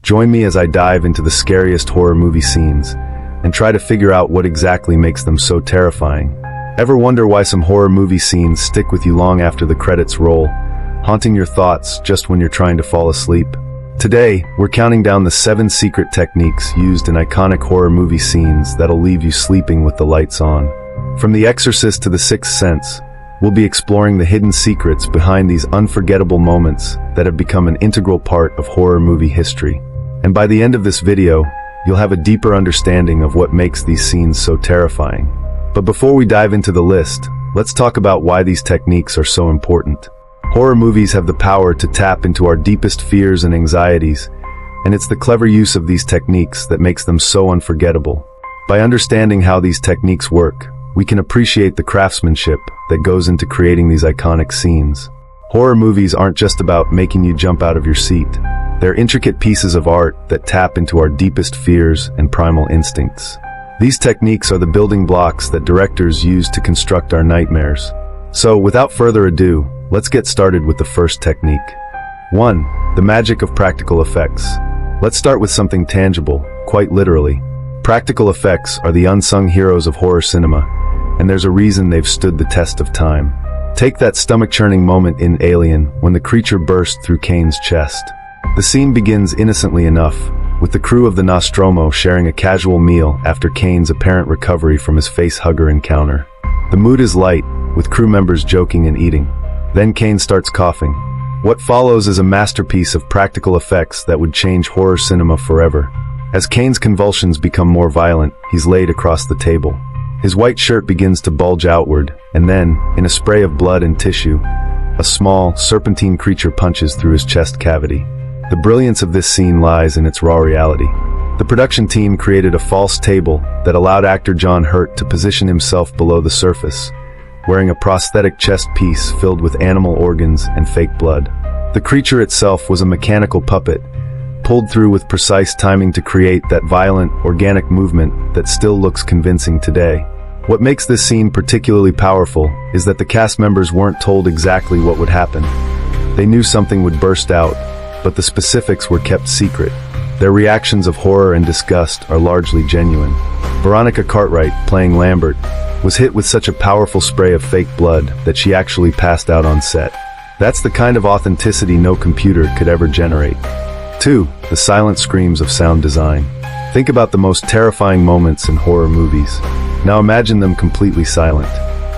Join me as I dive into the scariest horror movie scenes and try to figure out what exactly makes them so terrifying. Ever wonder why some horror movie scenes stick with you long after the credits roll, haunting your thoughts just when you're trying to fall asleep? Today, we're counting down the 7 secret techniques used in iconic horror movie scenes that'll leave you sleeping with the lights on. From The Exorcist to The Sixth Sense, we'll be exploring the hidden secrets behind these unforgettable moments that have become an integral part of horror movie history. And by the end of this video, you'll have a deeper understanding of what makes these scenes so terrifying. But before we dive into the list, let's talk about why these techniques are so important. Horror movies have the power to tap into our deepest fears and anxieties, and it's the clever use of these techniques that makes them so unforgettable. By understanding how these techniques work, we can appreciate the craftsmanship that goes into creating these iconic scenes. Horror movies aren't just about making you jump out of your seat. They're intricate pieces of art that tap into our deepest fears and primal instincts. These techniques are the building blocks that directors use to construct our nightmares. So, without further ado, let's get started with the first technique. 1. The magic of practical effects. Let's start with something tangible, quite literally. Practical effects are the unsung heroes of horror cinema, and there's a reason they've stood the test of time. Take that stomach-churning moment in Alien when the creature burst through Kane's chest. The scene begins innocently enough, with the crew of the Nostromo sharing a casual meal after Kane's apparent recovery from his face-hugger encounter. The mood is light, with crew members joking and eating. Then Kane starts coughing. What follows is a masterpiece of practical effects that would change horror cinema forever. As Kane's convulsions become more violent, he's laid across the table. His white shirt begins to bulge outward, and then, in a spray of blood and tissue, a small, serpentine creature punches through his chest cavity. The brilliance of this scene lies in its raw reality. The production team created a false table that allowed actor John Hurt to position himself below the surface, wearing a prosthetic chest piece filled with animal organs and fake blood. The creature itself was a mechanical puppet, pulled through with precise timing to create that violent, organic movement that still looks convincing today. What makes this scene particularly powerful is that the cast members weren't told exactly what would happen. They knew something would burst out, but the specifics were kept secret. Their reactions of horror and disgust are largely genuine. Veronica Cartwright, playing Lambert, was hit with such a powerful spray of fake blood that she actually passed out on set. That's the kind of authenticity no computer could ever generate. 2. The silent screams of sound design. Think about the most terrifying moments in horror movies. Now imagine them completely silent.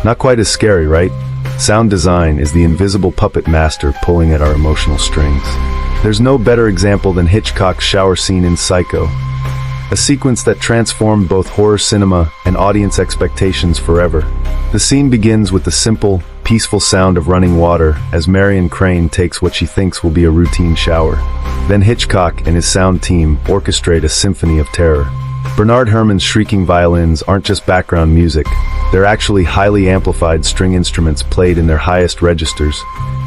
Not quite as scary, right? Sound design is the invisible puppet master pulling at our emotional strings. There's no better example than Hitchcock's shower scene in Psycho, a sequence that transformed both horror cinema and audience expectations forever. The scene begins with the simple, peaceful sound of running water as Marion Crane takes what she thinks will be a routine shower. Then Hitchcock and his sound team orchestrate a symphony of terror. Bernard Herrmann's shrieking violins aren't just background music, they're actually highly amplified string instruments played in their highest registers,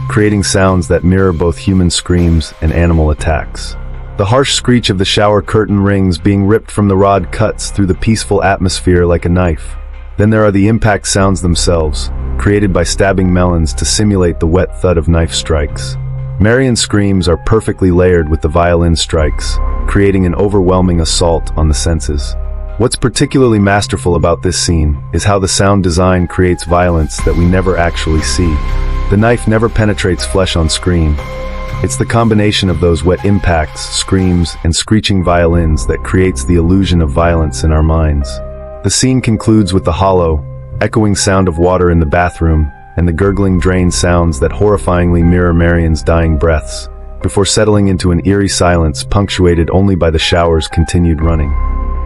creating sounds that mirror both human screams and animal attacks. The harsh screech of the shower curtain rings being ripped from the rod cuts through the peaceful atmosphere like a knife. Then there are the impact sounds themselves, created by stabbing melons to simulate the wet thud of knife strikes. Marion's screams are perfectly layered with the violin strikes, creating an overwhelming assault on the senses. What's particularly masterful about this scene is how the sound design creates violence that we never actually see. The knife never penetrates flesh on screen. It's the combination of those wet impacts, screams, and screeching violins that creates the illusion of violence in our minds. The scene concludes with the hollow, echoing sound of water in the bathroom and the gurgling drain sounds that horrifyingly mirror Marion's dying breaths, before settling into an eerie silence punctuated only by the shower's continued running.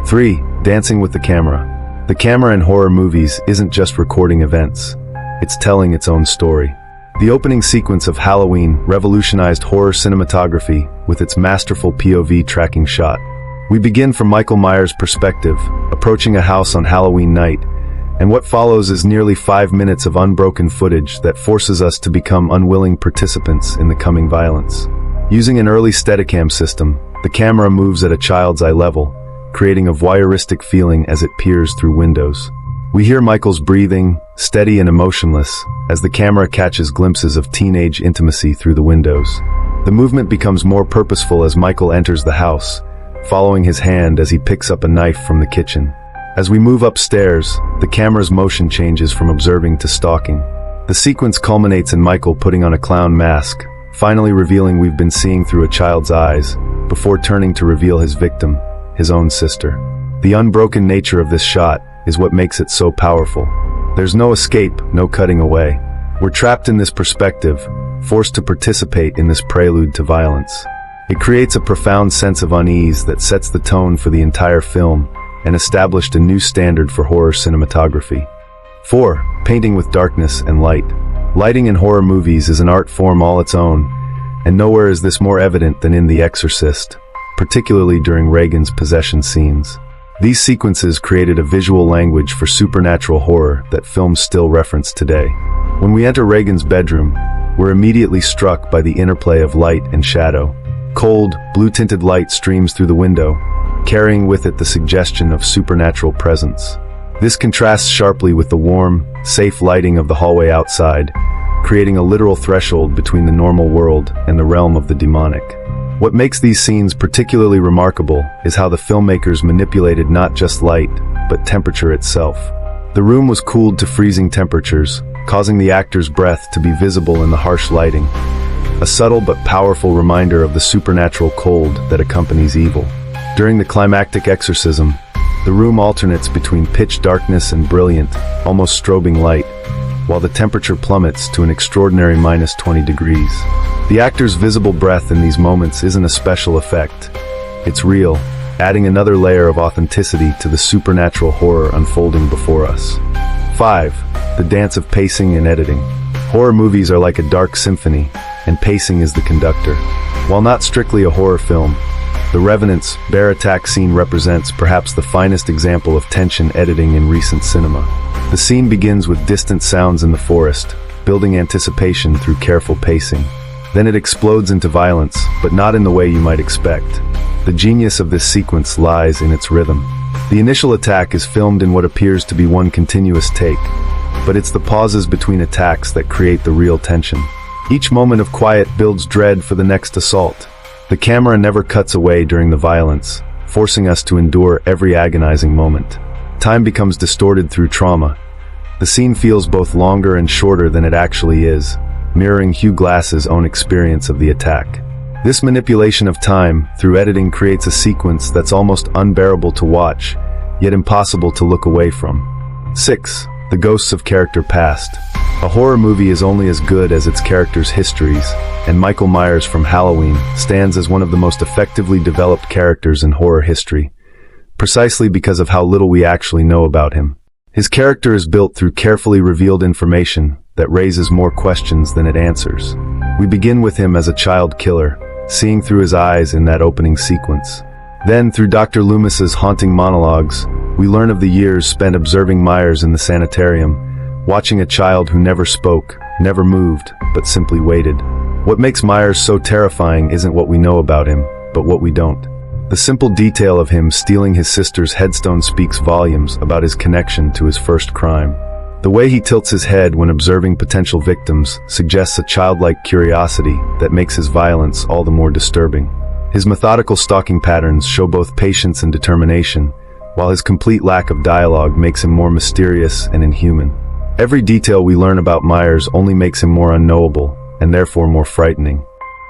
3. Dancing with the camera. The camera in horror movies isn't just recording events, it's telling its own story. The opening sequence of Halloween revolutionized horror cinematography with its masterful POV tracking shot. We begin from Michael Myers' perspective, approaching a house on Halloween night, and what follows is nearly 5 minutes of unbroken footage that forces us to become unwilling participants in the coming violence. Using an early Steadicam system, the camera moves at a child's eye level, creating a voyeuristic feeling as it peers through windows. We hear Michael's breathing, steady and emotionless, as the camera catches glimpses of teenage intimacy through the windows. The movement becomes more purposeful as Michael enters the house, following his hand as he picks up a knife from the kitchen. As we move upstairs, the camera's motion changes from observing to stalking. The sequence culminates in Michael putting on a clown mask, finally revealing we've been seeing through a child's eyes, before turning to reveal his victim, his own sister. The unbroken nature of this shot is what makes it so powerful. There's no escape, no cutting away. We're trapped in this perspective, forced to participate in this prelude to violence. It creates a profound sense of unease that sets the tone for the entire film and established a new standard for horror cinematography. 4. Painting with darkness and light. Lighting in horror movies is an art form all its own, and nowhere is this more evident than in The Exorcist, particularly during Regan's possession scenes. These sequences created a visual language for supernatural horror that films still reference today. When we enter Regan's bedroom, we're immediately struck by the interplay of light and shadow. Cold, blue-tinted light streams through the window, carrying with it the suggestion of supernatural presence. This contrasts sharply with the warm, safe lighting of the hallway outside, creating a literal threshold between the normal world and the realm of the demonic. What makes these scenes particularly remarkable is how the filmmakers manipulated not just light, but temperature itself. The room was cooled to freezing temperatures, causing the actor's breath to be visible in the harsh lighting, a subtle but powerful reminder of the supernatural cold that accompanies evil. During the climactic exorcism, the room alternates between pitch darkness and brilliant, almost strobing light, while the temperature plummets to an extraordinary -20 degrees. The actor's visible breath in these moments isn't a special effect. It's real, adding another layer of authenticity to the supernatural horror unfolding before us. 5. The dance of pacing and editing. Horror movies are like a dark symphony, and pacing is the conductor. While not strictly a horror film, The Revenant's bear attack scene represents perhaps the finest example of tension editing in recent cinema. The scene begins with distant sounds in the forest, building anticipation through careful pacing. Then it explodes into violence, but not in the way you might expect. The genius of this sequence lies in its rhythm. The initial attack is filmed in what appears to be one continuous take, but it's the pauses between attacks that create the real tension. Each moment of quiet builds dread for the next assault. The camera never cuts away during the violence, forcing us to endure every agonizing moment. Time becomes distorted through trauma. The scene feels both longer and shorter than it actually is, mirroring Hugh Glass's own experience of the attack. This manipulation of time through editing creates a sequence that's almost unbearable to watch, yet impossible to look away from. 6. The ghosts of character past. A horror movie is only as good as its characters' histories, and Michael Myers from Halloween stands as one of the most effectively developed characters in horror history, precisely because of how little we actually know about him. His character is built through carefully revealed information that raises more questions than it answers. We begin with him as a child killer, seeing through his eyes in that opening sequence. Then, through Dr. Loomis's haunting monologues, we learn of the years spent observing Myers in the sanitarium, watching a child who never spoke, never moved, but simply waited. What makes Myers so terrifying isn't what we know about him, but what we don't. The simple detail of him stealing his sister's headstone speaks volumes about his connection to his first crime. The way he tilts his head when observing potential victims suggests a childlike curiosity that makes his violence all the more disturbing. His methodical stalking patterns show both patience and determination, while his complete lack of dialogue makes him more mysterious and inhuman. Every detail we learn about Myers only makes him more unknowable, and therefore more frightening.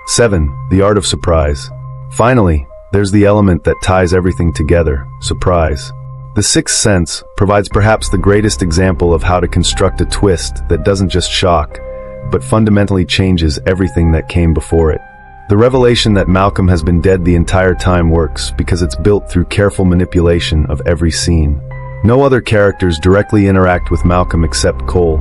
7. The art of surprise. Finally, there's the element that ties everything together: surprise. The Sixth Sense provides perhaps the greatest example of how to construct a twist that doesn't just shock, but fundamentally changes everything that came before it. The revelation that Malcolm has been dead the entire time works because it's built through careful manipulation of every scene. No other characters directly interact with Malcolm except Cole,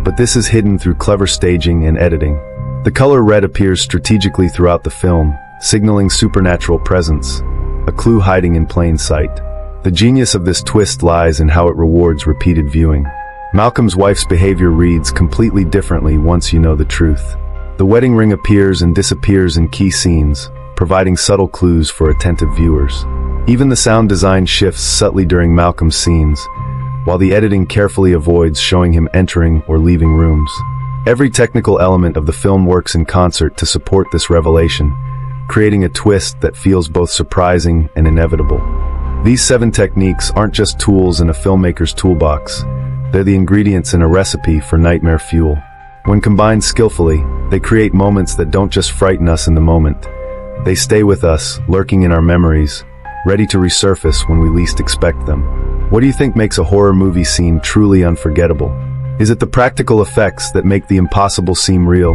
but this is hidden through clever staging and editing. The color red appears strategically throughout the film, signaling supernatural presence, a clue hiding in plain sight. The genius of this twist lies in how it rewards repeated viewing. Malcolm's wife's behavior reads completely differently once you know the truth. The wedding ring appears and disappears in key scenes, providing subtle clues for attentive viewers. Even the sound design shifts subtly during Malcolm's scenes, while the editing carefully avoids showing him entering or leaving rooms. Every technical element of the film works in concert to support this revelation, creating a twist that feels both surprising and inevitable. These 7 techniques aren't just tools in a filmmaker's toolbox. They're the ingredients in a recipe for nightmare fuel. When combined skillfully, they create moments that don't just frighten us in the moment. They stay with us, lurking in our memories, ready to resurface when we least expect them. What do you think makes a horror movie scene truly unforgettable? Is it the practical effects that make the impossible seem real?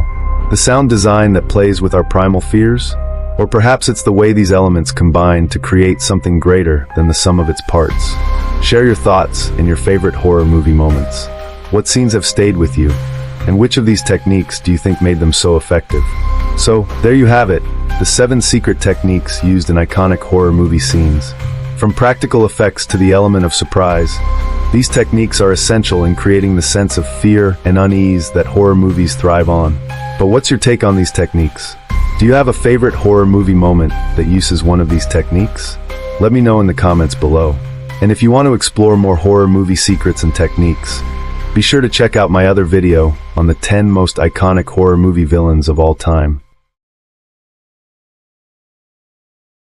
The sound design that plays with our primal fears? Or perhaps it's the way these elements combine to create something greater than the sum of its parts. Share your thoughts and your favorite horror movie moments. What scenes have stayed with you? And which of these techniques do you think made them so effective? So, there you have it, the 7 secret techniques used in iconic horror movie scenes. From practical effects to the element of surprise, these techniques are essential in creating the sense of fear and unease that horror movies thrive on. But what's your take on these techniques? Do you have a favorite horror movie moment that uses one of these techniques? Let me know in the comments below. And if you want to explore more horror movie secrets and techniques, be sure to check out my other video on the 10 most iconic horror movie villains of all time.